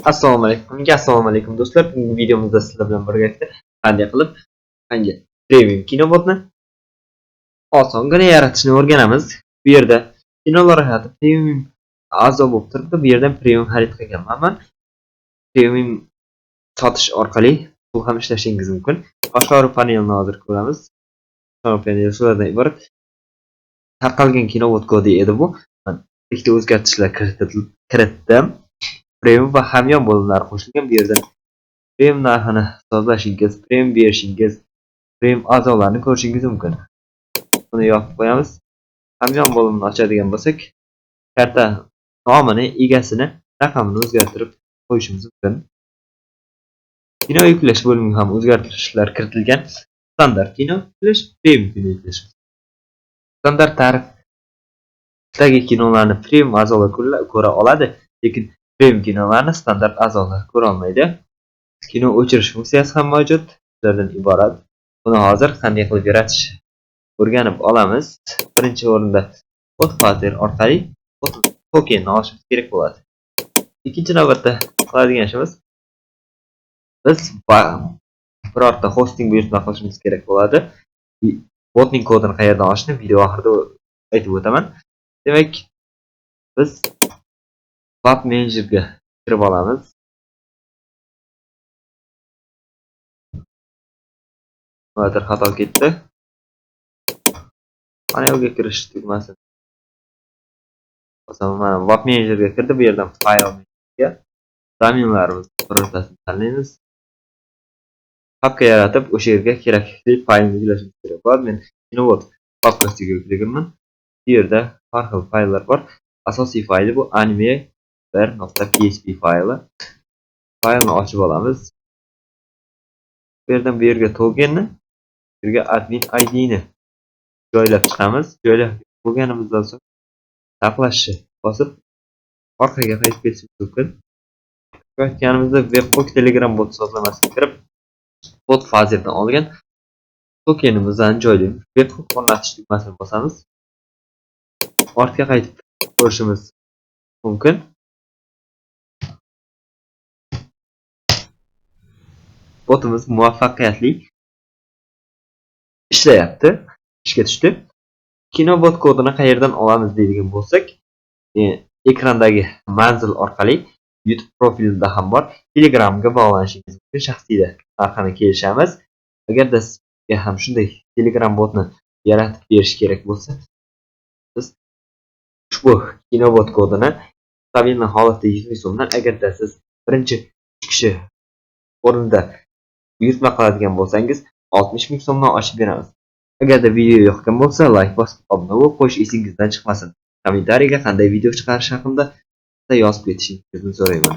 Assalomu alaykum do'stlar. Bugungi videomizda sizlar bilan birgalikda qanday qilib premium kinobotni osongina yaratishni o'rganamiz. Bu yerda kinolar hayoti premium a'zo bo'lib turibdi. Bu yerdan premium xarid qilganman men. Premium sotish orqali pul ham ishlashingiz mumkin. Boshqaruv panelini hozir ko'ramiz. Boshqaruv paneli shulardan iborat. Tarqalgan kinobot kodi edi bu. Men ikkita o'zgartirishlar kiritdim. Premium va hamyon bo'limlari qo'shilgan. Bu yerda premium narxini hisoblashingiz, premium berishingiz, premium a'zolarni ko'rishingiz mumkin. Buni yopib qo'yamiz. Hamyon bo'limini ochadigan bo'lsak, karta nomini, egasini, raqamini o'zgartirib qo'yishimiz mumkin. Kino yuklash bo'limiga ham o'zgartirishlar kiritilgan. Standart kino yuklash, premium kino yuklash. Standart tarifdagi kinolarni premium a'zolar ko'ra oladi, lekin premium kinolarni standart a'zolar ko'ra olmaydi. Kino o'chirish funksiyasi ham mavjud. Ulardan iborat. Buni hozir qanday qilib yaratish o'rganib olamiz. Birinchi o'rinda Podfather orqali tokenni olishimiz kerak bo'ladi. Ikkinchi navbatda qiladigan ishimiz biz birorta hosting buyurtma qilishimiz kerak bo'ladi. Botning kodini qayerdan olishni video oxirida aytib o'taman. Demak, biz Web Manager'ga kirib olamiz. Nimadir xato ketdi. Mana yo'lga kirish tugmasi. Masalan, Web Manager'ga kirdi. Bu yerdan file ga domenlarimiz birortasini tanlaymiz. Papka yaratib, o'sha yerga kerakli faylni yuklashimiz kerak bo'ladi. Men Kinobot papkasiga yuklaganman. Bu yerda har xil fayllar bor. Asosiy fayli bu anime1.php fayli. Faylni ochib olamiz. Bu yerdan bu yerga tokenni, bu yerga admin id'ni joylab chiqamiz. Joylab bo'lganimizdan so'ng saqlashni bosib orqaga qaytib ketishimiz mumkin. Aytganimizda webhook Telegram bot sozlamasiga kirib, Podfatherdan olgan tokenimizni joylaymiz. Webhook o'rnatish tugmasini bosamiz. Ortga qaytib ko'rishimiz mumkin. Botimiz muvaffaqiyatli ishlayapti. Ishga tushdi. Kinobot kodini qayerdan olamiz deydigan bo'lsak, ekrandagi manzil orqali YouTube profilida ham bor. Telegramga bog'lanishingiz mumkin. Shaxsiyda narxini kelishamiz. Agarda sizga ham shunday Telegram botni yaratib berish kerak bo'lsa, biz ushbu Kinobot kodini stabilniy holatda 100 ming so'mdan, agarda siz birinchi kishi o'rnida buyurtma qiladigan bo'lsangiz 60 ming so'mdan oshib beramiz. Agarda video yoqgan bo'lsa, like bosib, obuna bo'lib qo'yish esingizdan chiqmasin. Kommentariyaga qanday video chiqarish haqida yozib ketishingizni so'rayman.